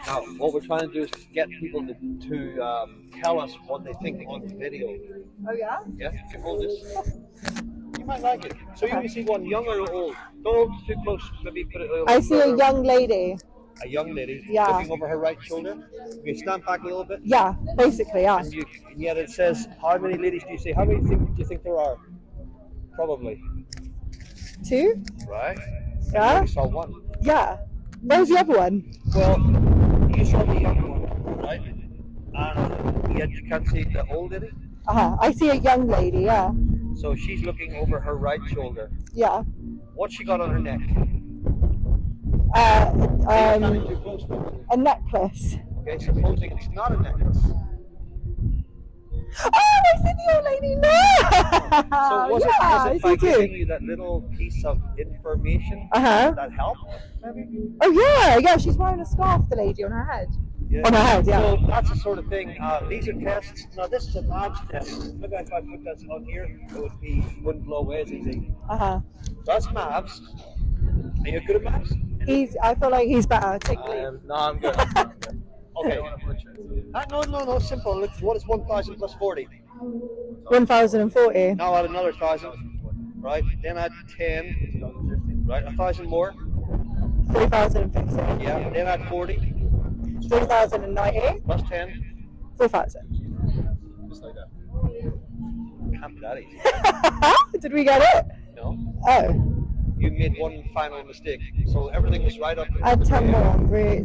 Now, what we're trying to do is get people to tell us what they think on the video. Oh yeah? Yeah, you can hold this. You might like it. So you can see one young or old. Don't hold it too close. Maybe put it a little I see further. a young lady. A young lady Yeah. looking over her right shoulder. You stand back a little bit. Yeah, basically, yeah. And yet it says, how many ladies do you see? How many do you think there are? Probably. 2? Right? Yeah. You only saw one. Yeah. Where's the other one? Well, you saw the young one, right? And yet you can't see the old lady. I see a young lady, yeah. So she's looking over her right shoulder. Yeah. What's she got on her neck? Too close to it. A necklace. Okay, supposing it's not a necklace. Oh, I see the old lady now! So was yeah, it by giving you that little piece of information that helped? Maybe? Oh yeah, she's wearing a scarf, the lady, on her head. Yeah. On her head, yeah. So that's the sort of thing. These are tests. Now this is a MAVS test. Maybe if I put that on here, it wouldn't blow away as easy. So that's MAVS. Are you good at MAVS? I feel like he's better. Take the lead. No, I'm good. Okay. No, simple. Look, what is 1,000 plus 40? 1,040. Now add another 1,000. Right? Then add 10. Right? 1,000 more. 3,050. Yeah. Then add 40. 3,090. Plus 10. 4,000. Just like that. Can't be that easy. Did we get it? No. Oh. You made one final mistake. So everything was right up. Add 10 more.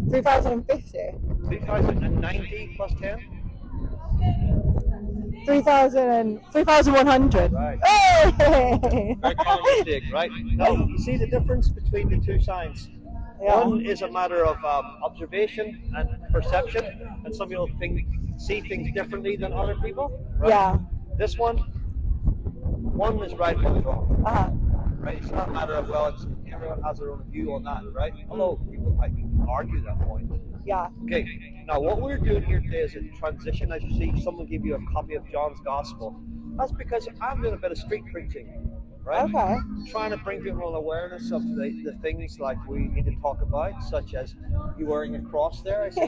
3,050. 3,090 plus 10. 3,100. Right. Hey! Very common mistake, right? Now, you see the difference between the two signs? Yeah. One is a matter of observation and perception, and some people see things differently than other people. Right? Yeah. This one is right, one is wrong. Right? It's not a matter of, everyone has their own view on that, right? Although people might argue that point. Yeah. Okay, now what we're doing here today is a transition. As you see, someone gave you a copy of John's Gospel. That's because I'm doing a bit of street preaching, right? Okay. Trying to bring people an awareness of the things like we need to talk about, such as you wearing a cross there, I see.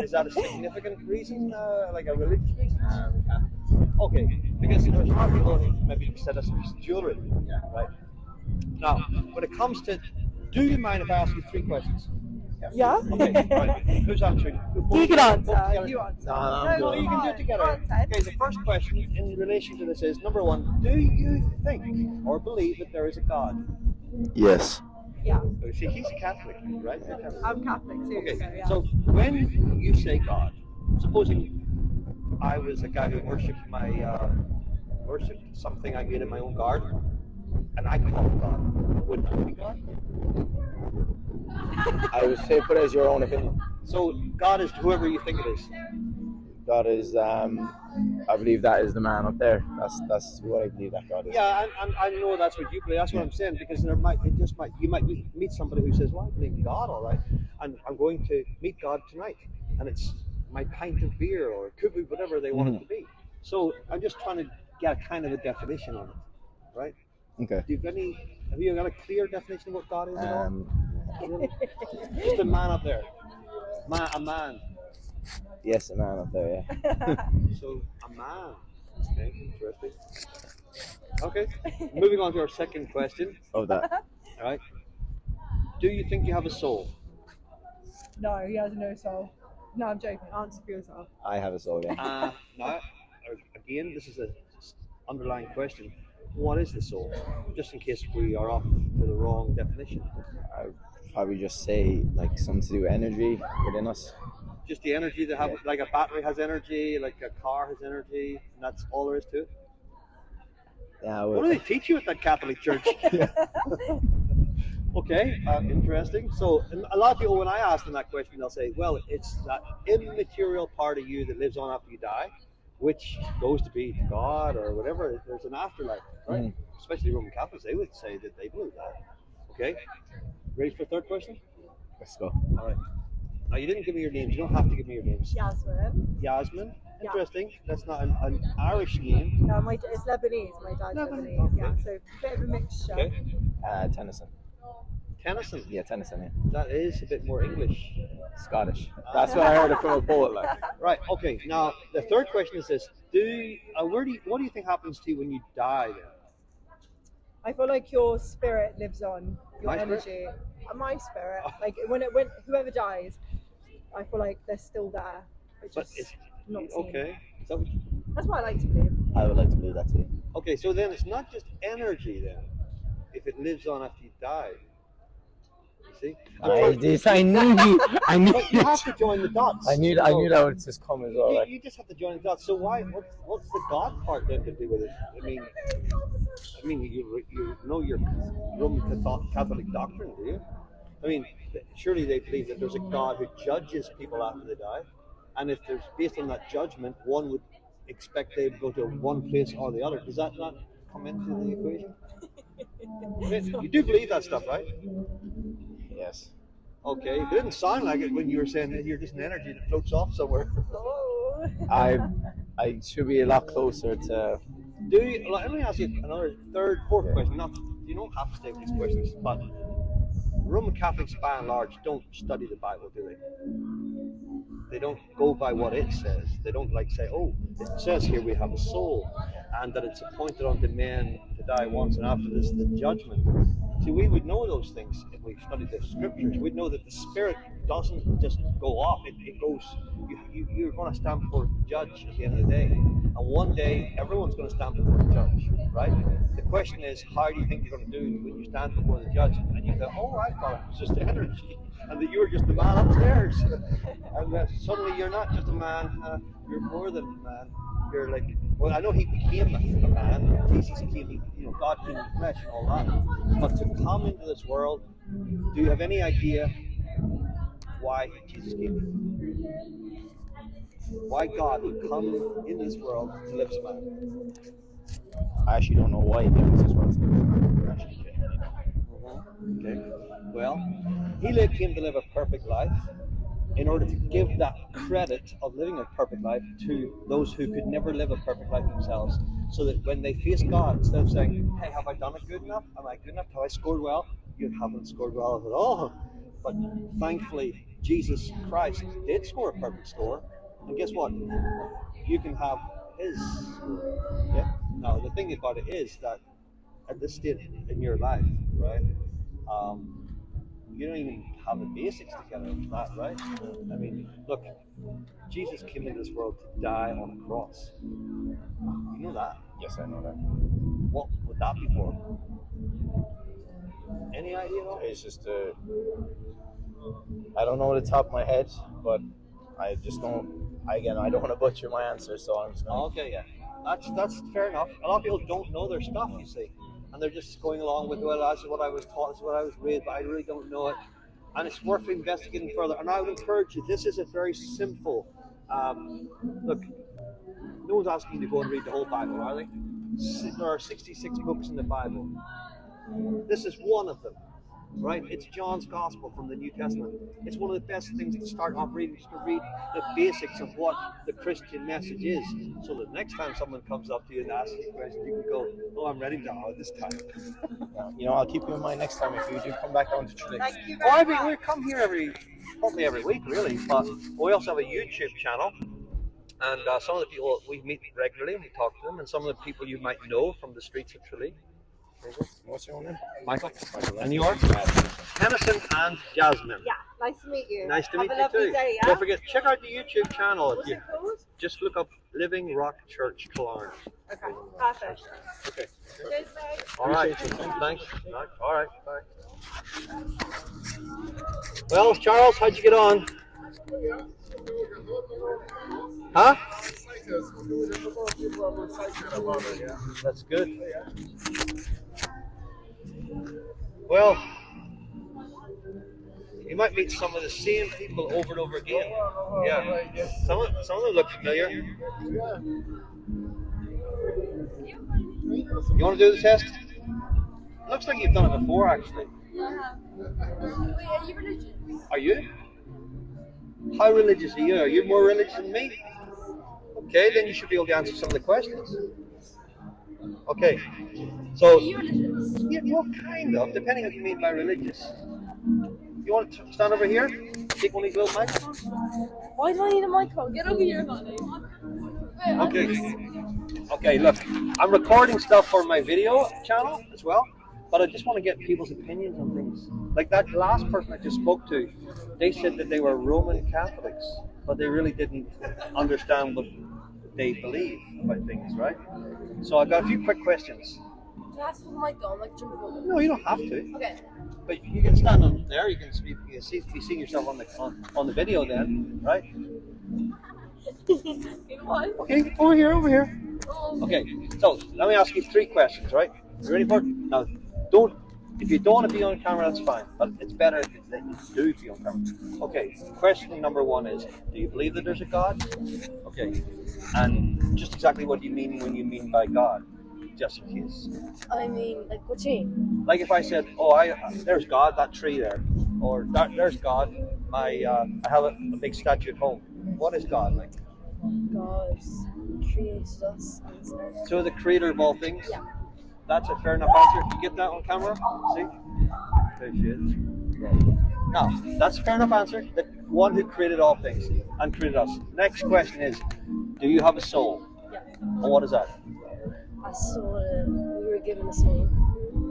Is that a significant reason, like a religious reason? Okay, because there's a lot of people who maybe set us some jewelry, right? Now, when it comes to, do you mind if I ask you 3 questions? Yeah. Okay, right. Who's answering? You can answer. You answer. No, you can do it together. Okay, the first question in relation to this is, number 1, do you think or believe that there is a God? Yes. Yeah. See, he's a Catholic, right? I'm Catholic too. Okay, so when you say God, supposing I was a guy who worshipped something I made in my own garden, and I call it God, would that be God? I would say put it as your own opinion. So God is whoever you think it is. God is, I believe that is the man up there. That's what I believe that God is. Yeah, I know that's what you believe. That's what I'm saying, because you might meet somebody who says, "Well, I believe in God, all right, and I'm going to meet God tonight, and it's my pint of beer, or it could be whatever they want it to be." So I'm just trying to get a kind of a definition on it, right? Okay. Have you got a clear definition of what God is at all? Just a man up there. A man. Yes, a man up there, yeah. So, a man. Okay, interesting. Okay, moving on to our second question. Of that. All right. Do you think you have a soul? No, he has no soul. No, I'm joking. Answer for yourself. I have a soul, yeah. Now, again, this is an underlying question. What is the soul? Just in case we are off to the wrong definition. I would probably just say like something to do with energy within us. Just the energy that like a battery has energy, like a car has energy, and that's all there is to it. Yeah. What do they teach you at that Catholic church? Okay, interesting. So a lot of people, when I ask them that question, they'll say, well, it's that immaterial part of you that lives on after you die, which goes to be God or whatever. There's an afterlife, right? Especially Roman Catholics, they would say that they believe that. Okay, ready for the third question? Let's go. All right. Now, you didn't give me your names. You don't have to give me your names. Yasmin. Yasmin? Yeah. Interesting. That's not an Irish name. No, it's Lebanese. My dad's Lebanese. Yeah, so a bit of a mixture. Okay. Tennyson. Tennyson. Yeah, Tennyson. Yeah. That is a bit more English. Scottish. That's what I heard it from a poet. Like. Right. Okay. Now the third question is this: what do you think happens to you when you die? Then I feel like your spirit lives on, your My spirit? energy. My spirit. Like when whoever dies, I feel like they're still there. It's But just it's not seen. okay. So, That's what I like to believe. I would like to believe that too. okay. So then it's not just energy then. If it lives on after you die. You see? I knew But you have to join the dots. I knew that would just come as well. Like. You just have to join the dots. So what's the God part then to do with it? I mean, you know your Roman Catholic doctrine, do you? I mean, surely they believe that there's a God who judges people after they die, and if there's based on that judgment, one would expect they would go to one place or the other. Does that not come into the equation? You do believe that stuff, right? Yes. Okay, it didn't sound like it when you were saying that you're just an energy that floats off somewhere. Oh. I should be a lot closer to. Let me ask you another fourth question. You don't have to stay with these questions, but Roman Catholics, by and large, don't study the Bible, do they? They don't go by what it says. They don't say, oh, it says here we have a soul, and that it's appointed unto men to die once, and after this the judgment. See, we would know those things if we studied the scriptures. We'd know that the spirit doesn't just go off. It goes, you're going to stand before the judge at the end of the day. And one day, everyone's going to stand before the judge, right? The question is, how do you think you're going to do when you stand before the judge? And you go, oh, I thought it was just energy. And that you were just a man upstairs. And suddenly you're not just a man, you're more than a man. You're like, well, I know he became a man, Jesus came, God came in flesh and all that. But to come into this world, do you have any idea why Jesus came? Why God would come in this world to live as a man? I actually don't know why he came into this world. Okay. Well, he came to live a perfect life in order to give that credit of living a perfect life to those who could never live a perfect life themselves, so that when they face God, instead of saying, hey, have I done it good enough? Am I good enough? Have I scored well? You haven't scored well at all. But thankfully, Jesus Christ did score a perfect score. And guess what? You can have his score. Yeah? Now, the thing about it is that at this stage in your life, right, you don't even have the basics together of that, right? I mean, look, Jesus came into this world to die on a cross. You know that? Yes, I know that. What would that be for? Any idea? It's just I don't know the top of my head, but I just don't. Again, I don't want to butcher my answer, so I'm just going. Okay, yeah, that's fair enough. A lot of people don't know their stuff, you see, and they're just going along with, well, that's what I was taught, that's what I was raised, but I really don't know it. And it's worth investigating further. And I would encourage you, this is a very simple, look, no one's asking you to go and read the whole Bible, are they? There are 66 books in the Bible. This is one of them, right? It's John's Gospel from the New Testament. It's one of the best things to start off reading, just to read the basics of what the Christian message is, so that next time someone comes up to you and asks you a question, you can go, oh, I'm ready now this time. I'll keep you in mind next time if you do come back down to Tralee. Thank you very much. We come here probably every week, really, but we also have a YouTube channel. And some of the people, we meet regularly and we talk to them, and some of the people you might know from the streets of Tralee. What's your name? Michael. And yours? Tennyson and Jasmine. Yeah, nice to meet you. Nice to Have meet a you lovely too. day, yeah? Don't forget, check out the YouTube channel. What's it called? Just look up Living Rock Church Killarn. Okay, perfect. Okay. Cheers, mate. All right. Thanks. All right. Bye. Well, Charles, how'd you get on? Huh? That's good. Well, you might meet some of the same people over and over again. Yeah. Some of them look familiar. You want to do the test? Looks like you've done it before, actually. Wait, are you religious? Are you? How religious are you? Are you more religious than me? Okay, then you should be able to answer some of the questions. Okay. So, Are you religious? yeah, well, kind of, depending what you mean by religious. You want to stand over here? Take one of these little microphones? Why do I need a microphone? Get over here, honey. Okay. Okay, look, I'm recording stuff for my video channel as well, but I just want to get people's opinions on things. Like that last person I just spoke to, they said that they were Roman Catholics, but they really didn't understand what they believe about things, right? So I've got a few quick questions. Do I have to put the mic on like jump over? No, you don't have to, Okay. but you can stand up there. You can be seeing yourself on the video then, right? What? Okay, over here. Oh. Okay, so let me ask you 3 questions, right? You ready for it? Now, if you don't want to be on camera, that's fine, but it's better that you do be on camera. Okay, question number 1 is, do you believe that there's a God? Okay, and just exactly what do you mean when you mean by God? Just in case. I mean, like, what do you mean? Like if I said, oh, there's God, that tree there, or there's God, I have a big statue at home. What is God like? God created us. So the creator of all things? Yeah. That's a fair enough answer. You get that on camera? See? There she is. Now, that's a fair enough answer. The one who created all things and created us. Next question is, do you have a soul? Yeah. And what is that? I saw that we were given a soul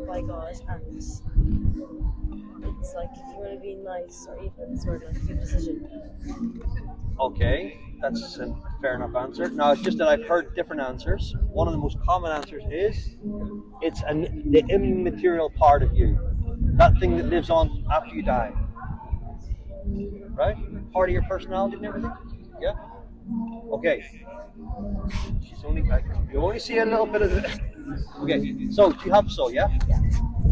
by God, and it's like if you want to be nice or even sort of like your decision. Okay, that's a fair enough answer. Now, it's just that I've heard different answers. One of the most common answers is, it's the immaterial part of you. That thing that lives on after you die. Right? Part of your personality and everything? Yeah? Okay. You only see a little bit of it. Okay, so you have a soul, yeah? Yeah.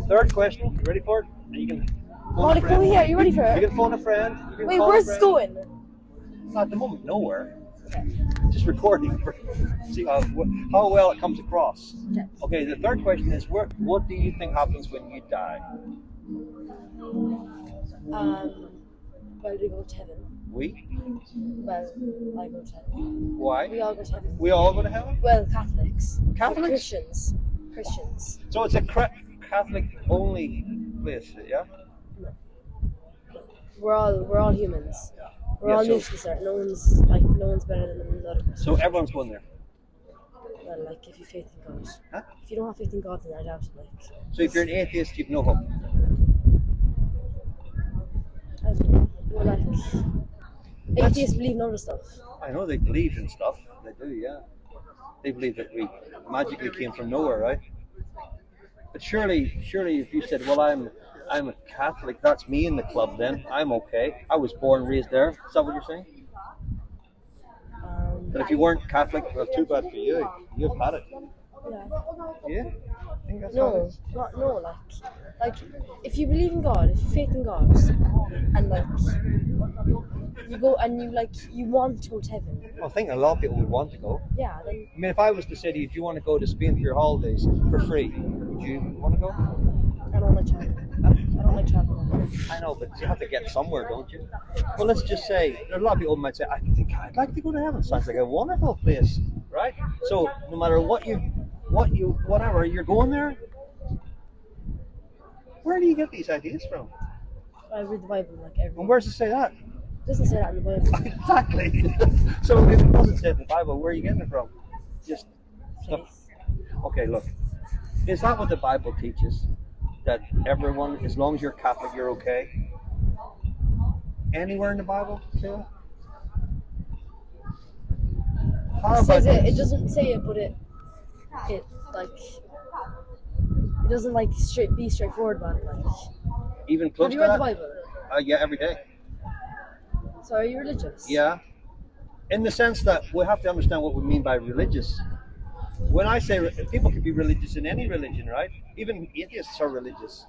Third question, you ready for it? You can phone a Monica, friend. over here. You ready for You it? can phone a friend. You can Wait, call a where's this friend. going? At the moment, nowhere. Okay. Just recording for see how well it comes across. Okay. Okay, the third question is, what do you think happens when you die? Well, we go to heaven. We? Well, I go to heaven. Why? We all go to heaven. We all go to heaven? Well, Catholics. Catholics? Christians. Christians. So it's a Catholic only place, yeah? We're all humans. We're Yeah, all so- useless. No one's better than another person. So everyone's going there. Well, like if you faith in God. Huh? If you don't have faith in God, then I doubt it. Like. So if you're an atheist, you've no hope. I don't know. Well, like atheists believe in other stuff. I know they believe in stuff. They do, yeah. They believe that we magically came from nowhere, right? But surely, if you said, "Well, I'm a Catholic," that's me in the club. Then I'm okay. I was born, raised there. Is that what you're saying? But if you weren't Catholic, well, too bad for you. You've had it. Yeah. Yeah. I think that's how it No, is. like if you believe in God, if you faith in God, and like you go and you want to go to heaven. Well, I think a lot of people would want to go. Yeah, then I mean, if I was to say to you, "Do you want to go to Spain for your holidays for free?" Would you want to go? I don't like traveling. I don't like traveling. I know, but you have to get somewhere, don't you? Well, let's just say, a lot of people might say, "I think I'd like to go to heaven." Sounds like a wonderful place, right? So no matter whatever, you're going there. Where do you get these ideas from? I read the Bible like every. And where does it say that? It doesn't say that in the Bible. Exactly. So if it doesn't say it in the Bible, where are you getting it from? Just stuff. Faith. Okay, look. Is that what the Bible teaches? That everyone, as long as you're Catholic, you're okay? Anywhere in the Bible say that? How It says about it. It this? doesn't say it, but it doesn't like be straightforward about it. Like, Even close have you to read that? the Bible? Yeah, every day. So are you religious? Yeah. In the sense that we have to understand what we mean by religious. When I say people can be religious in any religion, right? Even atheists are religious.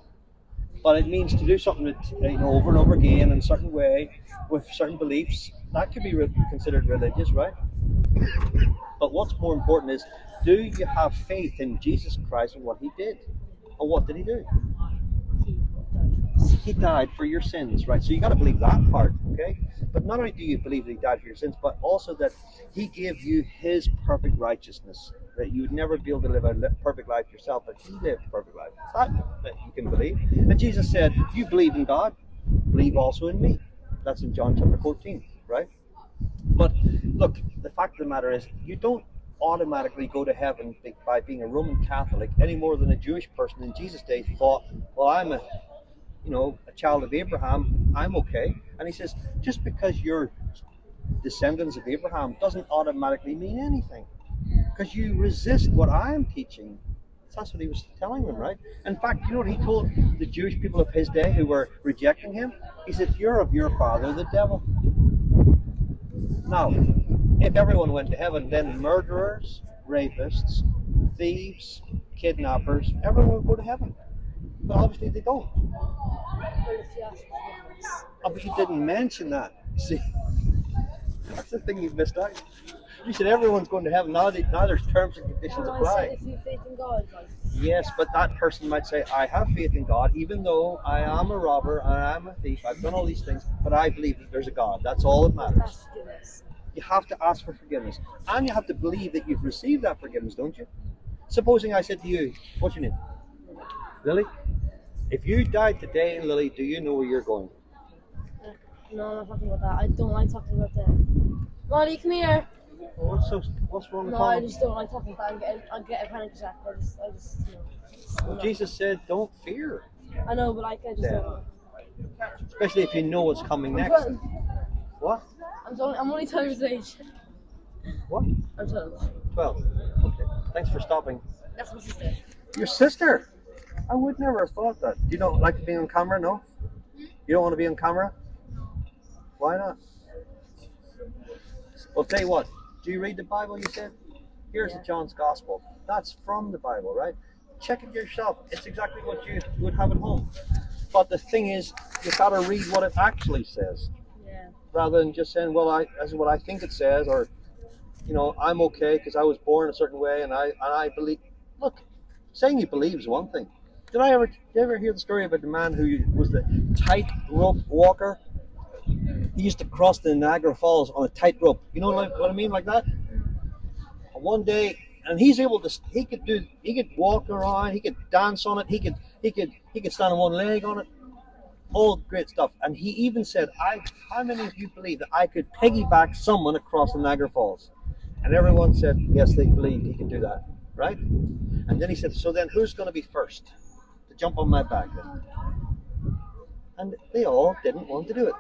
But it means to do something that, over and over again in a certain way with certain beliefs. That could be considered religious, right? But what's more important is, do you have faith in Jesus Christ and what he did? And what did he do? He died for your sins, right? So you got to believe that part, okay? But not only do you believe that he died for your sins, but also that he gave you his perfect righteousness. that you would never be able to live a perfect life yourself, but he lived a perfect life. That you can believe. And Jesus said, if you believe in God, believe also in me. That's in John chapter 14, right? But look, the fact of the matter is, you don't automatically go to heaven by being a Roman Catholic any more than a Jewish person in Jesus' days thought, well, I'm a child of Abraham, I'm okay. And he says, just because you're descendants of Abraham doesn't automatically mean anything, because you resist what I'm teaching. That's what he was telling them, right? In fact, you know what he told the Jewish people of his day who were rejecting him? He said, you're of your father, the devil. Now, if everyone went to heaven, then murderers, rapists, thieves, kidnappers, everyone would go to heaven. But obviously they don't. Oh, but you didn't mention that. See, that's the thing you've missed out. You said everyone's going to heaven. Now there's terms and conditions apply. I said if you faith in God, like. Yes, but that person might say, I have faith in God, even though I am a robber, I am a thief, I've done all these things, but I believe that there's a God. That's all that matters. You have to ask for forgiveness. And you have to believe that you've received that forgiveness, don't you? Supposing I said to you, what's your name? Lily? If you died today, Lily, do you know where you're going? No, I'm not talking about that. I don't like talking about that. Molly, come here. What's wrong with No, I just don't like talking about that. I'll get a panic attack. Well, Jesus said, don't fear. I know, but I just don't. Especially if you know what's coming next. 12. What? I'm only 12 years of age. What? I'm 12. 12. Okay. Thanks for stopping. That's my sister. Your sister? I would never have thought that. You don't like being on camera, no? You don't want to be on camera? Why not? Well, tell you what. Do you read the Bible, you said? Here's John's Gospel. That's from the Bible, right? Check it yourself. It's exactly what you would have at home. But the thing is, you've got to read what it actually says. Yeah. Rather than just saying, well, that's what I think it says, or, I'm okay because I was born a certain way and I believe. Look, saying you believe is one thing. Did you ever hear the story about the man who was the tightrope walker? He used to cross the Niagara Falls on a tightrope. You know what I mean, like that? And one day, and he could walk around, he could dance on it, he could stand on one leg on it, all great stuff. And he even said, how many of you believe that I could piggyback someone across the Niagara Falls? And everyone said, yes, they believed he could do that, right? And then he said, so then who's going to be first to jump on my back then? And they all didn't want to do it.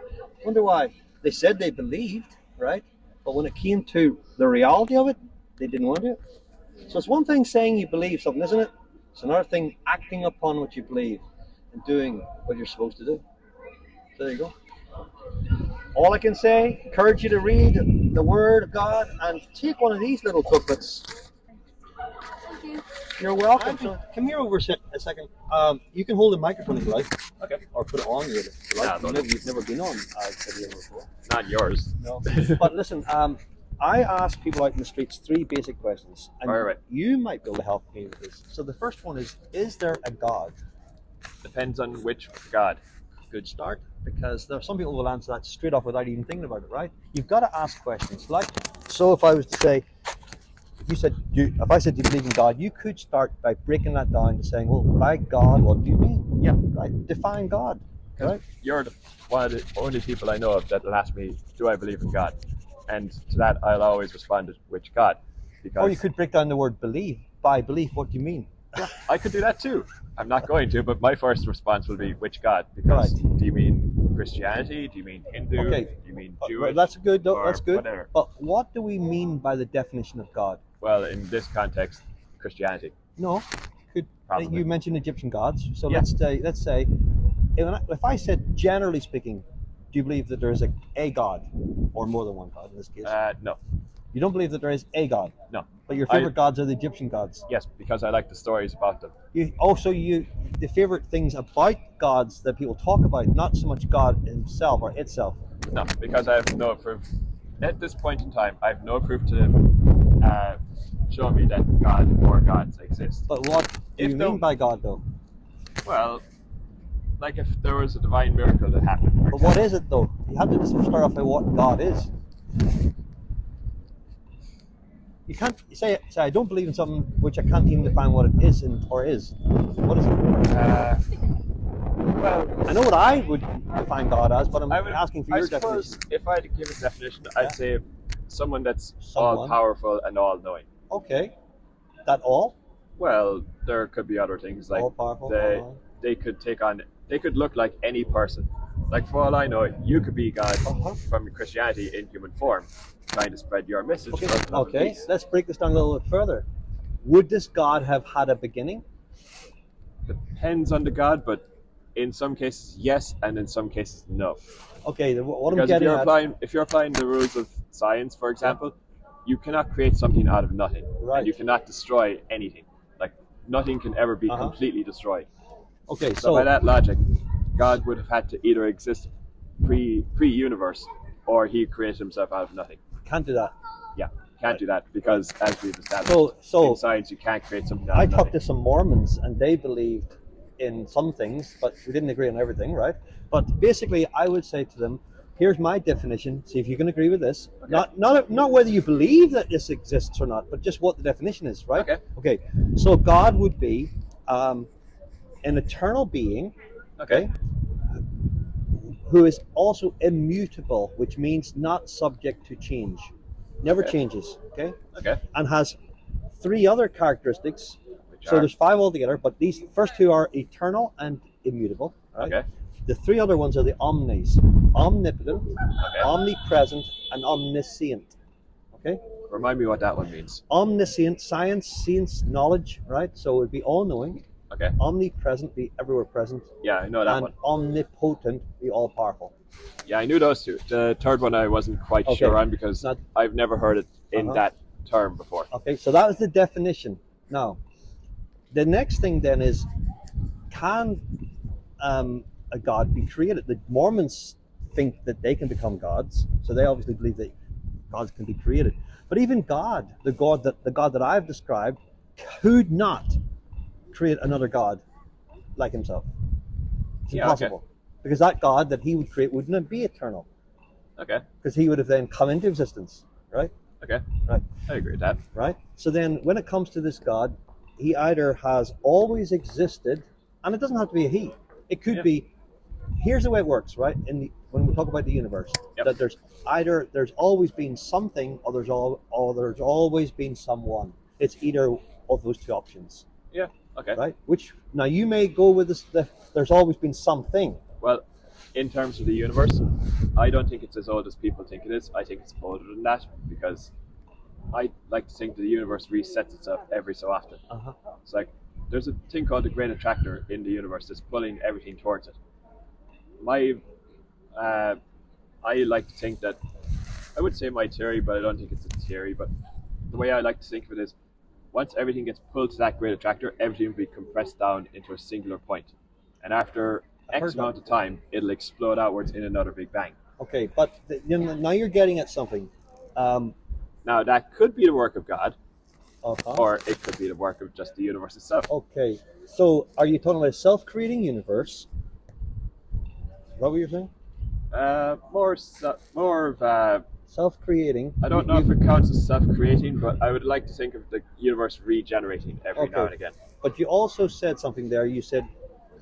Wonder why? They said they believed, right? But when it came to the reality of it, they didn't want to do it. So it's one thing saying you believe something, isn't it? It's another thing acting upon what you believe and doing what you're supposed to do. So there you go. All I can say, encourage you to read the Word of God and take one of these little booklets. Thank you. You're welcome. So come here over a second. You can hold the microphone if you like. Okay. Or put it on you if you like. You've never been on video before. Not yours. No. But listen, I ask people out in the streets 3 basic questions. And All right. You might be able to help me with this. So the first one is there a God? Depends on which God. Good start, because there are some people who will answer that straight off without even thinking about it, right? You've got to ask questions. So if I was to say, if I said, do you believe in God? You could start by breaking that down to saying, well, by God, what do you mean? Yeah. Right? Define God. Right? You're one of the only people I know of that will ask me, do I believe in God? And to that, I'll always respond with which God. Because or you could break down the word believe. By belief, what do you mean? Yeah, I could do that too. I'm not going to, but my first response will be which God? Because do you mean Christianity? Do you mean Hindu? Okay. Do you mean Jewish? Well, that's good. That's good. Whatever. But what do we mean by the definition of God? Well, in this context, Christianity. No. Probably. You mentioned Egyptian gods. So Yeah. let's say, if I said generally speaking, do you believe that there is a God, or more than one God in this case? No. You don't believe that there is a God? No. But your favorite gods are the Egyptian gods? Yes, because I like the stories about them. The favorite things about gods that people talk about, not so much God himself or itself. No, because I have no proof. At this point in time, I have no proof to show me that God or gods exist. But what do you mean by God, though? Well, like if there was a divine miracle that happened. But what is it, though? You have to just start off by what God is. You can't say I don't believe in something which I can't even define what it is or is. What is it? Well, I know what I would define God as, but I'm asking for I your suppose definition. if I had to give a definition, Yeah. I'd say someone that's Someone. all powerful and all knowing. Okay, that all? Well, there could be other things like All powerful. they could look like any person. Like for all I know, you could be God from Christianity in human form, trying to spread your message. Okay. of love and Okay. peace. Let's break this down a little bit further. Would this God have had a beginning? Depends on the God, but in some cases yes, and in some cases no. Okay. What I'm Because getting at. if you're applying the rules of science, for example, you cannot create something out of nothing, Right. and you cannot destroy anything. Like nothing can ever be Uh-huh. completely destroyed. Okay. So by that logic, God would have had to either exist pre-universe, or he created himself out of nothing. Can't do that. Yeah, can't do that because, as we've established, So in science you can't create something out I of nothing. talked to some Mormons, and they believed in some things, but we didn't agree on everything, right? But basically, I would say to them, "Here's my definition. See if you can agree with this. Okay. Not whether you believe that this exists or not, but just what the definition is, right? Okay. Okay. So God would be an eternal being, Okay. who is also immutable, which means not subject to change, never Okay. changes. Okay. Okay. And has 3 other characteristics. Which So are- there's 5 altogether, but these first 2 are eternal and immutable. Right? Okay. The 3 other ones are the omnis: omnipotent, Okay. omnipresent, and omniscient. Okay? Remind me what that one means. Omniscient, science, knowledge, right? So it would be all-knowing. Okay. Omnipresent, be everywhere present. Yeah, I know that And one. omnipotent, be all-powerful. Yeah, I knew those two. The third one I wasn't quite Okay. sure on because Not- I've never heard it in Uh-huh. that term before. Okay, so that was the definition. Now, the next thing then is, can a god be created? The Mormons think that they can become gods, so they obviously believe that gods can be created. But even God, the God that I've described, could not create another god like himself. It's Yeah, okay. impossible, because that God that he would create wouldn't be eternal, Okay. because he would have then come into existence, right? Okay. Right. I agree with that. Right? So then when it comes to this God, he either has always existed, and it doesn't have to be a he. It could Yeah. be, here's the way it works, right? When we talk about the universe, Yep. that there's always been something, or there's always been someone. It's either of those 2 options, Yeah. Okay. right? Which, now you may go with this, there's always been something. Well, in terms of the universe, I don't think it's as old as people think it is. I think it's older than that because I like to think that the universe resets itself every so often. Uh-huh. It's like there's a thing called the great attractor in the universe that's pulling everything towards it. I like to think that, I would say my theory, but I don't think it's a theory, but the way I like to think of it is, once everything gets pulled to that great attractor, everything will be compressed down into a singular point. And after I've heard X amount of time, it'll explode outwards in another big bang. Okay, but now you're getting at something. Now, that could be the work of God, Uh-huh. or it could be the work of just the universe itself. Okay, so are you talking about a self-creating universe? Is that what you're saying? More of Self-creating. I don't know if it counts as self-creating, but I would like to think of the universe regenerating every now Okay. and again. But you also said something there. You said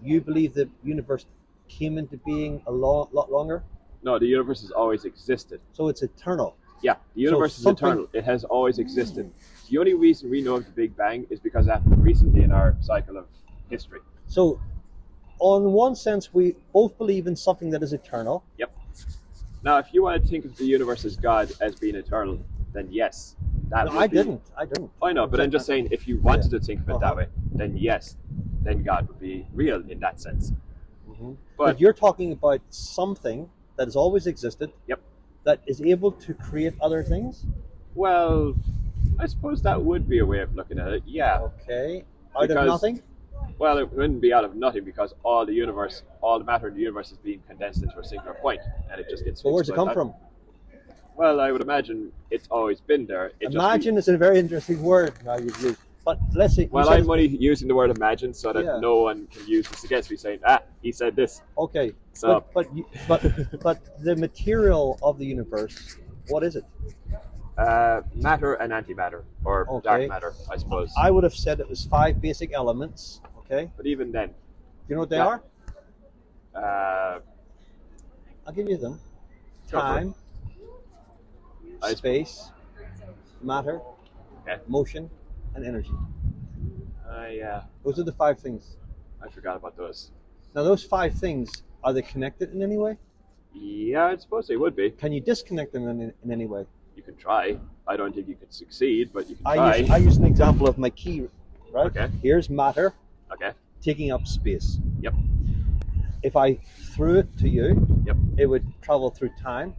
you believe the universe came into being a lot longer, No, the universe has always existed. so it's eternal. Yeah, the universe is something- eternal. It has always existed. The only reason we know of the Big Bang is because it happened recently in our cycle of history. So, on one sense, we both believe in something that is eternal. Yep. Now, if you want to think of the universe as God as being eternal, then yes. That No, would I be- didn't. I know, but I'm just saying, if you wanted to think of it that Uh-huh. way, then yes, then God would be real in that sense. Mm-hmm. But But you're talking about something that has always existed. Yep. That is able to create other things. well, I suppose that would be a way of looking at it. Yeah. Okay. Out Because- of nothing. Well, it wouldn't be out of nothing because all the matter in the universe is being condensed into a singular point, and it just gets. So where's it come exploded out. from? Well, I would imagine it's always been there. It Imagine is a very interesting word now you've used. But let's see. Well, you said- I'm only using the word imagine so that Yeah. no one can use this against me, saying, he said this. Okay. So, But the material of the universe, what is it? Matter and antimatter, or Okay. dark matter, I suppose. I would have said it was 5 basic elements. Okay. But even then, Do you know what they Yeah. are? uh, I'll give you them. Go for it. Time, I- space, matter, Okay. motion, and energy. I Those are the 5 things. forgot about those. Now, those 5 things, are they connected in any way? Yeah, I suppose they would be. Can you disconnect them in any way? You can try. I don't think you can succeed, but you can try. I use an example of my key, right? Okay. Here's matter Okay. taking up space. Yep. If I threw it to you, Yep. it would travel through time.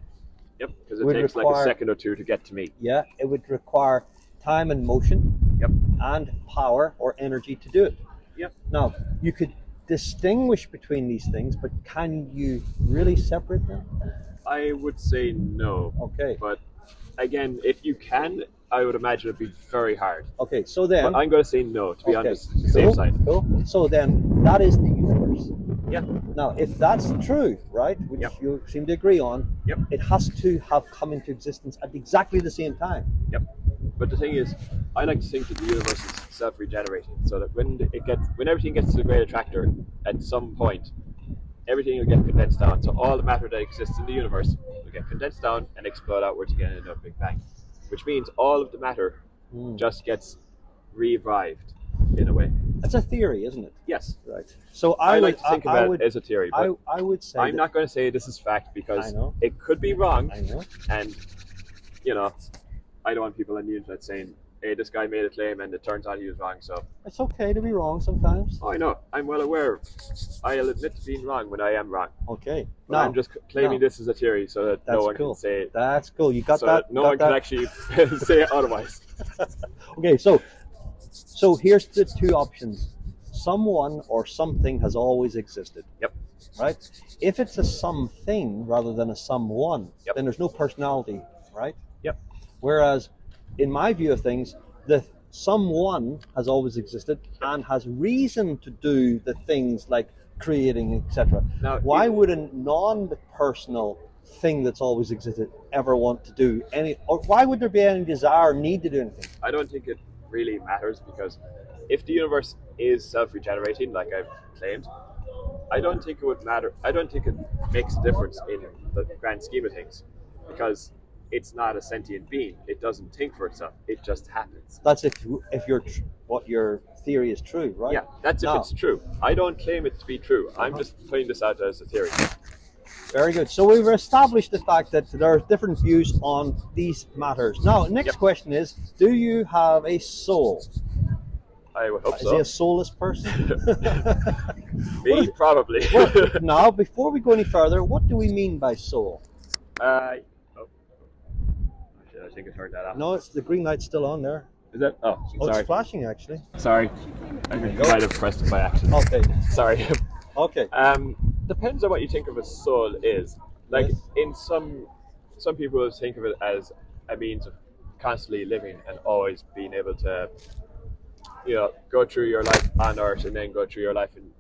Yep. Because it Would takes like require- a second or two to get to me. Yeah, it would require time and motion. Yep. And power or energy to do it. Yep. Now, you could distinguish between these things, but can you really separate them? I would say no. Okay. But again, if you can, I would imagine it'd be very hard. Okay, so then... But I'm going to say no, to be on Okay, the safe side. Cool. So then, that is the universe. Yeah. Now, if that's true, right, which Yep. you seem to agree on, Yep. it has to have come into existence at exactly the same time. Yep. But the thing is, I like to think that the universe is self-regenerating, so that when everything gets to the great attractor, at some point, everything will get condensed down. So all the matter that exists in the universe will get condensed down and explode outwards again in a big bang, which means all of the matter just gets revived in a way. That's a theory, isn't it? Yes. Right. So I would, like to think about would, it as a theory, but I would say I'm that- not going to say this is fact because I know. it could be wrong, I know. and you know, I don't want people on the internet saying, "Hey, this guy made a claim and it turns out he was wrong." So It's okay to be wrong sometimes. I know, I'm well aware. I'll admit to being wrong when I am wrong. Okay. But I'm just claiming this as a theory so that no That's one cool. can say it. That's cool. You got So that? that no got one can that? actually say it otherwise. Okay, so here's the 2 options. Someone or something has always existed. Yep. Right? If it's a something rather than a someone, Yep. then there's no personality, right? Yep. Whereas, in my view of things, the someone has always existed and has reason to do the things like creating, etc. Now, Why would a non-personal thing that's always existed ever want to do any, or why would there be any desire or need to do anything? I don't think it really matters because if the universe is self-regenerating, like I've claimed, I don't think it would matter. I don't think it makes a difference in the grand scheme of things because it's not a sentient being. It doesn't think for itself. It just happens. That's if what your theory is true, right? Yeah, that's if Now- it's true. I don't claim it to be true. I'm just putting this out as a theory. Very good. So we've established the fact that there are different views on these matters. Now, next Yep. question is, do you have a soul? I would hope Is so. he a soulless person? Me, probably. Well, now, before we go any further, what do we mean by soul? I think I turned that off. No, it's the green light's still on there. Is that? Oh, Oh, sorry. it's flashing actually. Sorry. I might have pressed it by accident. Okay. Sorry. Okay. Depends on what you think of a soul is. Like Yes. in some people will think of it as a means of constantly living and always being able to, go through your life on earth and then go through your life in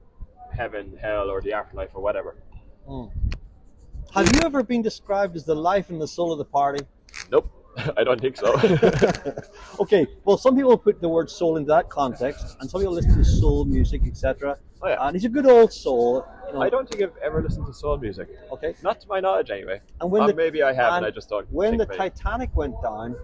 heaven, hell, or the afterlife or whatever. Have you ever been described as the life and the soul of the party? Nope, I don't think so. Okay, well, some people put the word soul into that context, and some people listen to soul music, etc. Oh, yeah. And he's a good old soul. I don't think I've ever listened to soul music. Okay. Not to my knowledge, anyway. And when Maybe I have, and and I just don't. when think the about it. Titanic went down,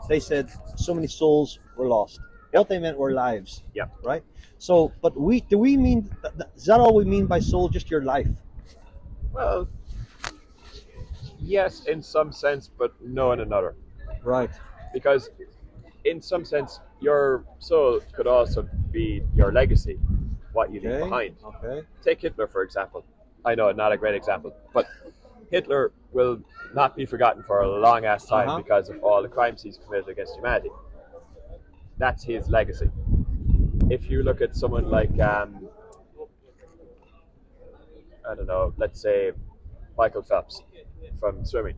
they said so many souls were lost. What they meant were lives. Yeah. Right. So, but do we mean? Is that all we mean by soul? Just your life? Well, yes, in some sense, but no in another. Right. Because in some sense, your soul could also be your legacy, what you leave behind. Okay. Take Hitler, for example. I know, not a great example, but Hitler will not be forgotten for a long ass time because of all the crimes he's committed against humanity. That's his legacy. If you look at someone like, I don't know, let's say Michael Phelps from swimming,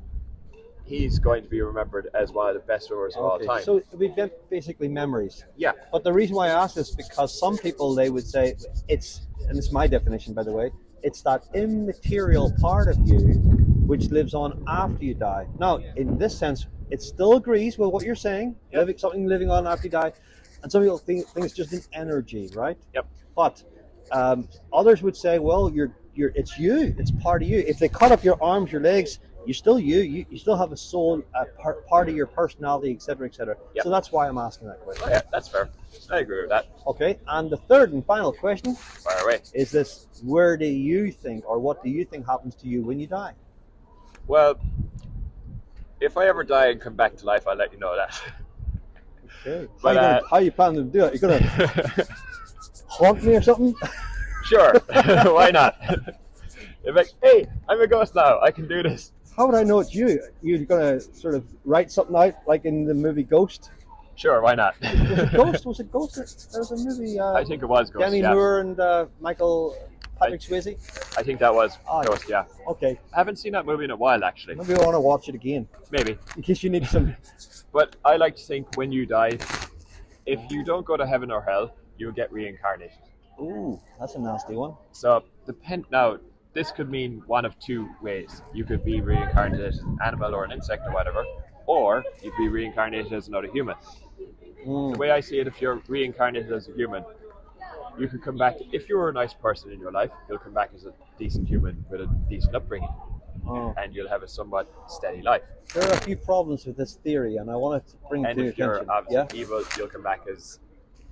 he's going to be remembered as one of the best swimmers of all time. So we get basically memories. Yeah. But the reason why I ask this is because some people, they would say it's, and it's my definition, by the way, it's that immaterial part of you which lives on after you die. Now, in this sense, it still agrees with what you're saying. Yep. Something living on after you die, and some people think it's just an energy, right? Yep. But others would say, well, it's you. It's part of you. If they cut up your arms, your legs, you're still you. You still have a soul, part of your personality, etc., etc. Yep. So that's why I'm asking that question. Oh, yeah, that's fair. I agree with that. Okay. And the third and final question Fire away. is this: where do you think, or what do you think happens to you when you die? Well, if I ever die and come back to life, I'll let you know that. Okay. But, how you planning to do it? You're gonna haunt me or something? Sure. Why not? If like, hey, I'm a ghost now. I can do this. How would I know it's you? You're gonna sort of write something out like in the movie Ghost? Sure, why not? Was it Ghost? There was a movie. I think it was Ghost. Demi Yeah. Moore and Patrick Swayze. I think that was Oh, yeah. Ghost. Yeah. Okay, I haven't seen that movie in a while, actually. maybe I want to watch it again Maybe. in case you need some. But I like to think when you die, if you don't go to heaven or hell, you'll get reincarnated. Ooh, that's a nasty one. So now this could mean one of two ways. You could be reincarnated as an animal or an insect or whatever, or you could be reincarnated as another human. The way I see it, if you're reincarnated as a human, you could come back. If you were a nice person in your life, you'll come back as a decent human with a decent upbringing, and you'll have a somewhat steady life. There are a few problems with this theory, and I want to bring it And to your if you're attention. obviously evil, you'll come back as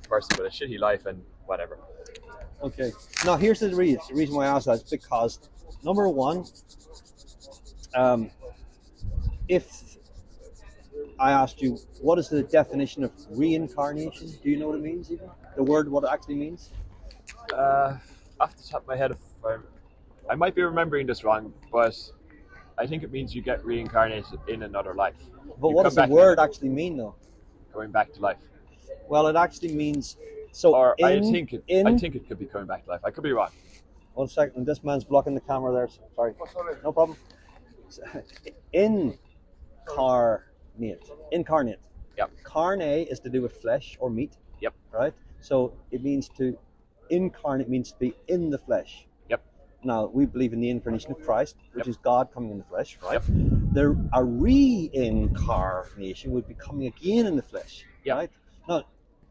a person with a shitty life and whatever. Okay. Now, here's the reason. The reason why I asked that is because, number one, if I asked you, what is the definition of reincarnation? Do you know what it means, even? The word, what it actually means? Off the top of my head, I might be remembering this wrong, but I think it means you get reincarnated in another life. But You what come does the back word actually mean, though? Going back to life. Well, it actually means so. Or I in, think it could be coming back to life. I could be wrong. 1 second. This man's blocking the camera there. Sorry. No problem. Incarnate. Yep. Carne is to do with flesh or meat. Yep. Right. So it means to incarnate means to be in the flesh. Yep. Now we believe in the incarnation of Christ, which is God coming in the flesh. Right. Yep. A reincarnation would be coming again in the flesh. Yep. Right. Now,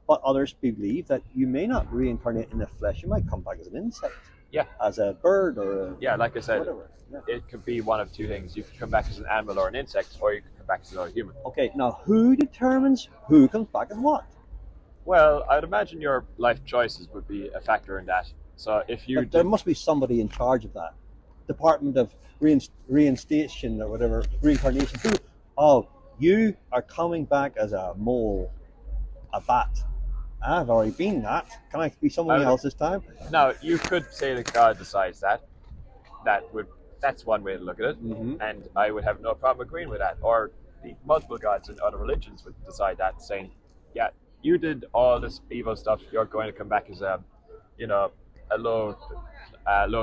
but others believe that you may not reincarnate in the flesh. You might come back as an insect. Yeah. As a bird or like I said, whatever. Yeah. it could be one of two things. You could come back as an animal or an insect, or you could come back as another human. Okay, now who determines who comes back and what? Well, I'd imagine your life choices would be a factor in that. So if you There must be somebody in charge of that. Department of Reinstation or whatever, Reincarnation. Who? Oh, you are coming back as a mole, a bat. I've already been that. Can I be someone else this time? Now, you could say that God decides that. That's one way to look at it, and I would have no problem agreeing with that. Or the multiple gods in other religions would decide that, saying, "Yeah, you did all this evil stuff. You're going to come back as a low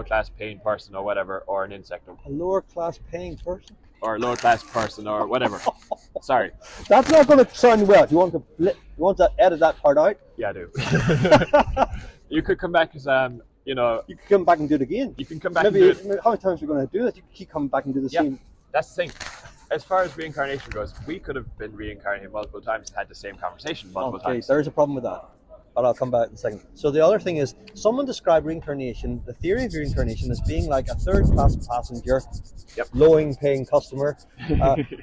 class paying person or whatever, or an insect, A lower class paying person? or a low class person or whatever." Sorry. That's not going to sound well. Do you want to edit that part out? Yeah, I do. You could come back as You can come back and do it again. You can come back. Maybe and do it. how many times are we going to do that? You can keep coming back and do the same. That's the thing. As far as reincarnation goes, we could have been reincarnated multiple times and had the same conversation multiple times. There's a problem with that. But I'll come back in a second. So the other thing is, someone described reincarnation, the theory of reincarnation, as being like a third-class passenger, low-paying customer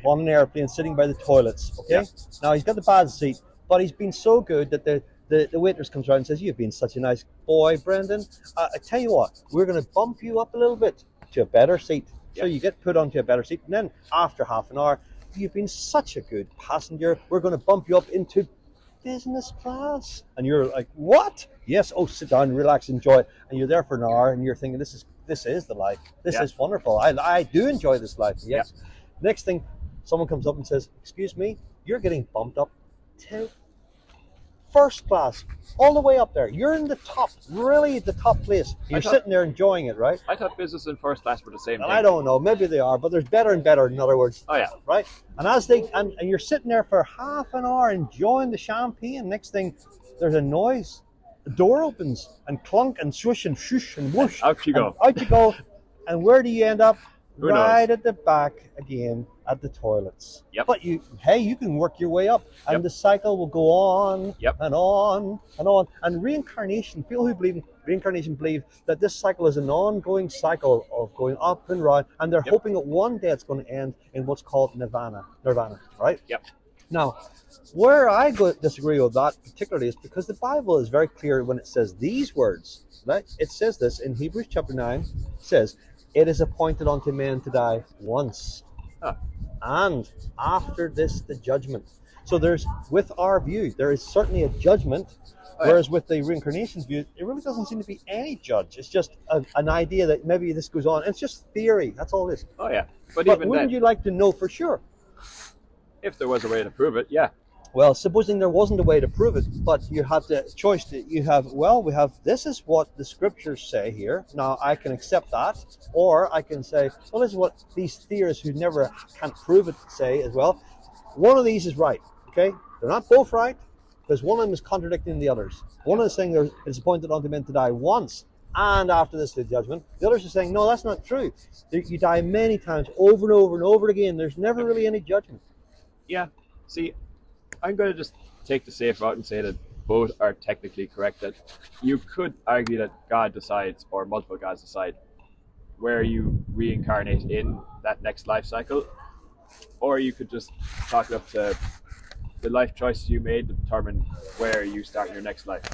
on an airplane sitting by the toilets. Okay. Yep. Now he's got the bad seat, but he's been so good that the waitress comes around and says, "You've been such a nice boy, Brendan. I tell you what, we're going to bump you up a little bit to a better seat." So you get put onto a better seat, and then after half an hour, "You've been such a good passenger. We're going to bump you up into business class." And you're like, "What?" "Yes." "Oh, sit down, relax, enjoy it." And you're there for an hour, and you're thinking, "This is the life. This is wonderful. I do enjoy this life." Yes. Next thing, someone comes up and says, "Excuse me, you're getting bumped up to first class, all the way up there. You're in the top, really the top place. You're sitting there enjoying it, right?" I thought business and first class were the same thing. I don't know. Maybe they are, but there's better and better. In other words, Oh yeah. right? And as and you're sitting there for half an hour enjoying the champagne. Next thing, there's a noise. The door opens and clunk and swoosh and shoosh and whoosh. Out you go. Out you go. And where do you end up? Who right knows? at the back again at the toilets. Yep. But you can work your way up, and Yep. the cycle will go on Yep. and on and on. And reincarnation, people who believe in reincarnation believe that this cycle is an ongoing cycle of going up and round, and they're Yep. hoping that one day it's going to end in what's called nirvana, right? Yep. Now, where I disagree with that particularly is because the Bible is very clear when it says these words. Right? It says this in Hebrews chapter 9. It says, "It is appointed unto men to die once, Ah. and after this the judgment." So there's, with our view, there is certainly a judgment, whereas with the reincarnation view, it really doesn't seem to be any judge. It's just an idea that maybe this goes on. It's just theory. That's all it is. Oh yeah. But But even wouldn't then, you like to know for sure? if there was a way to prove it, yeah. Well, supposing there wasn't a way to prove it, but you have the choice that you have, well, we have, this is what the scriptures say here. Now, I can accept that, or I can say, well, this is what these theorists who never can't prove it say as well. One of these is right, okay? They're not both right, because one of them is contradicting the others. One is saying there is appointed unto men to die once, and after this the judgment. The others are saying, no, that's not true. You die many times, over and over and over again. There's never really any judgment. Yeah. See, I'm going to just take the safe route and say that both are technically correct. That you could argue that God decides, or multiple gods decide, where you reincarnate in that next life cycle, or you could just chalk it up to the life choices you made to determine where you start your next life.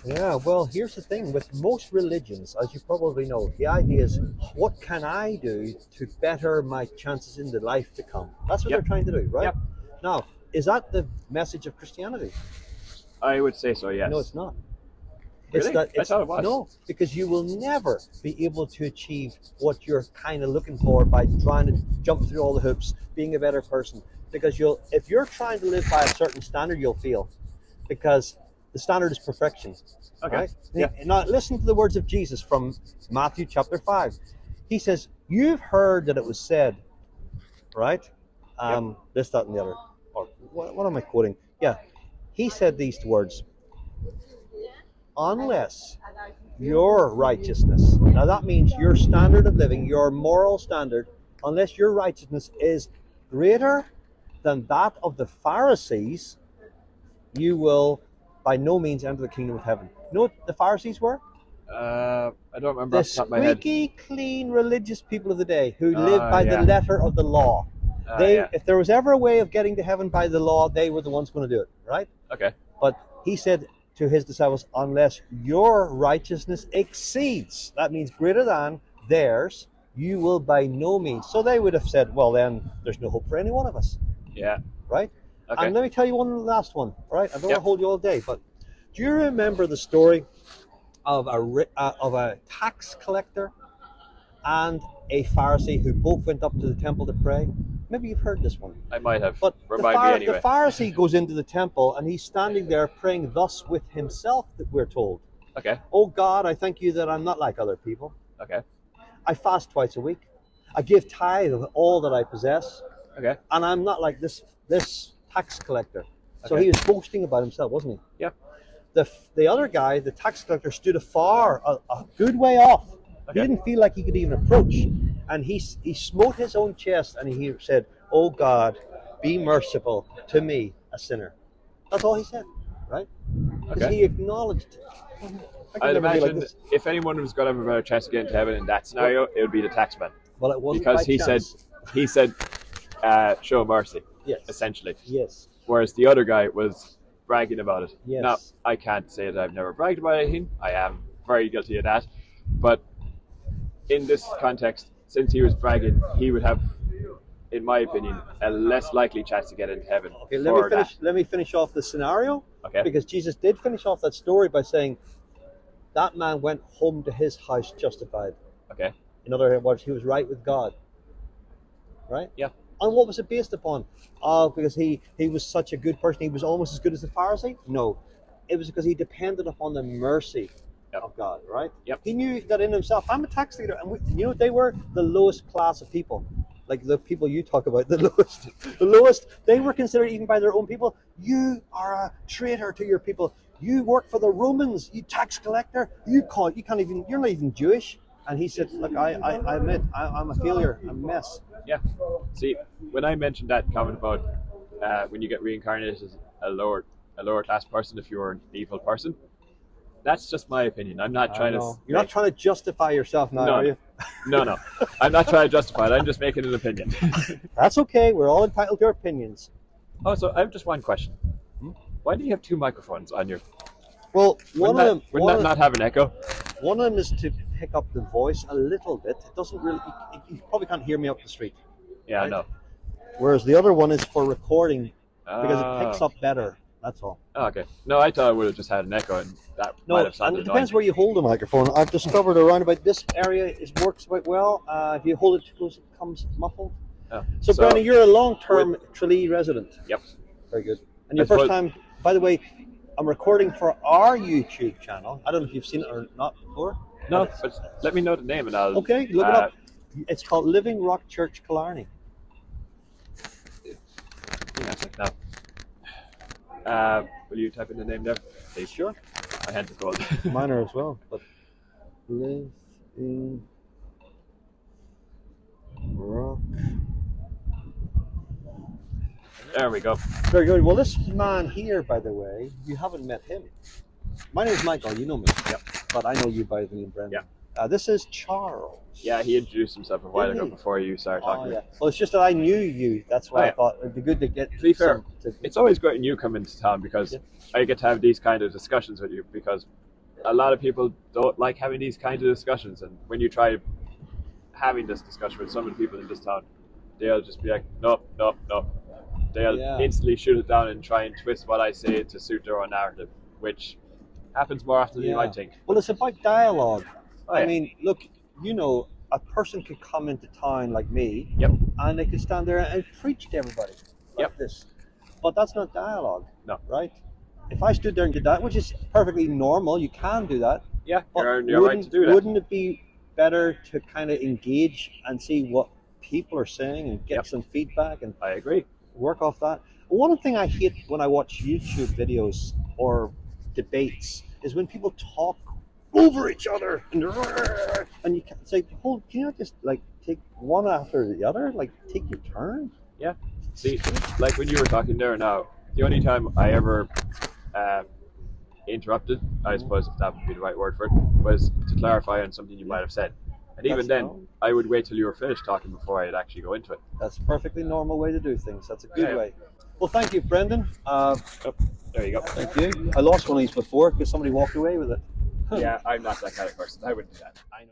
Yeah, well, here's the thing with most religions, as you probably know, the idea is, what can I do to better my chances in the life to come? That's what Yep. they're trying to do, right? Yep. Now, is that the message of Christianity? I would say so, yes. No, it's not. Really? I thought it was. No, because you will never be able to achieve what you're kind of looking for by trying to jump through all the hoops, being a better person. Because if you're trying to live by a certain standard, you'll fail, because the standard is perfection. Okay. Right? Yeah. Now listen to the words of Jesus from Matthew chapter 5. He says, "You've heard that it was said," right? This, that, and the other. Or what am I quoting? Yeah. He said these words, "Unless your righteousness," now that means your standard of living, your moral standard, unless your righteousness is greater than that of the Pharisees, you will by no means enter the kingdom of heaven. You know what the Pharisees were? I don't remember The off the top of my head. squeaky clean religious people of the day who lived by yeah. the letter of the law. Yeah. If there was ever a way of getting to heaven by the law, they were the ones going to do it, right? Okay. But he said to his disciples, unless your righteousness exceeds, that means greater than theirs, you will by no means. So they would have said, well, then there's no hope for any one of us, Yeah. right? Okay. And let me tell you one last one, right? I don't want Yep. to hold you all day, but do you remember the story of a tax collector and a Pharisee who both went up to the temple to pray? Maybe you've heard this one. I might have. But Remind me anyway. the Pharisee goes into the temple and he's standing there praying thus with himself, that we're told. Okay. Oh God, I thank you that I'm not like other people. Okay. I fast twice a week. I give tithe of all that I possess. Okay. And I'm not like this tax collector. So Okay. he was boasting about himself, wasn't he? Yeah. The other guy, the tax collector, stood a good way off. Okay. He didn't feel like he could even approach. And he smote his own chest and he said, oh God, be merciful to me, a sinner. That's all he said, right? Because Okay. he acknowledged. I'd imagine if anyone was going to have a better chance to get into heaven in that scenario, it would be the taxman. Well, it wasn't Because by he chance. said, show mercy, Yes. essentially. Yes. Whereas the other guy was bragging about it. Yes. Now, I can't say that I've never bragged about anything. I am very guilty of that. But in this context, since he was bragging, he would have, in my opinion, a less likely chance to get into heaven. Okay, for that. let me finish off the scenario. Okay. Because Jesus did finish off that story by saying that man went home to his house justified. Okay. In other words, he was right with God. Right? Yeah. And what was it based upon? Oh, because he was such a good person, he was almost as good as the Pharisee? No. It was because he depended upon the mercy of God, right? Yep. He knew that in himself. I'm a tax collector, and you know what they were? The lowest class of people. Like the people you talk about, the lowest. They were considered even by their own people. You are a traitor to your people. You work for the Romans. You tax collector. You're not even Jewish. And he said, look, I admit, I'm a failure, I'm a mess. Yeah. See, when I mentioned that comment about when you get reincarnated as a lower class person if you're an evil person, that's just my opinion. I'm not trying to. You're not trying to justify yourself now, are you? No. I'm not trying to justify it. I'm just making an opinion. That's okay. We're all entitled to our opinions. Oh, so I have just one question. Why do you have two microphones on your? Well, wouldn't that not have an echo? One of them is to pick up the voice a little bit. It doesn't really. You probably can't hear me up the street. Yeah, right? I know. Whereas the other one is for recording because it picks up better. That's all. Oh, okay. No, I thought I would have just had an echo, and that might have sounded and it depends where you hold the microphone. I've discovered around about this area it works quite well. If you hold it too close, it comes muffled. Oh. So, Brendan, you're a long-term Tralee resident. Yep. Very good. And your first time, by the way, I'm recording for our YouTube channel. I don't know if you've seen it or not before. No, but let me know the name and I'll... Okay, look it up. It's called Living Rock Church, Killarney. Yeah, will you type in the name there? Please? Sure. My hands are cold. Mine are as well. But Living Rock. There we go. Very good. Well, this man here, by the way, you haven't met him. My name is Michael. You know me. Yep. But I know you by the name Brendan. Yeah. This is Charles. Yeah, he introduced himself a while ago before you started talking. Yeah. Well, it's just that I knew you. That's why I thought it'd be good to get. To be fair, it's always great when you come into town because I get to have these kind of discussions with you because a lot of people don't like having these kinds of discussions, and when you try having this discussion with some of the people in this town, they'll just be like, nope. They'll instantly shoot it down and try and twist what I say to suit their own narrative, which happens more often than you might think. Well, it's about dialogue. I mean, look, a person could come into town like me, and they could stand there and preach to everybody like this. But that's not dialogue. No. Right? If I stood there and did that, which is perfectly normal, you can do that. Yeah, you're right to do that. Wouldn't it be better to kind of engage and see what people are saying and get some feedback? And I agree. Work off that. One thing I hate when I watch YouTube videos or debates is when people talk over each other and you can't say, can you not just take one after the other? Take your turn? Yeah. See, like when you were talking there now, the only time I ever interrupted, I suppose if that would be the right word for it, was to clarify on something you might have said. And even then, I would wait till you were finished talking before I'd actually go into it. That's a perfectly normal way to do things. That's a good way. Well, thank you, Brendan. There you go. Thank you. I lost one of these before because somebody walked away with it. Yeah, I'm not that kind of person. I wouldn't do that. I know.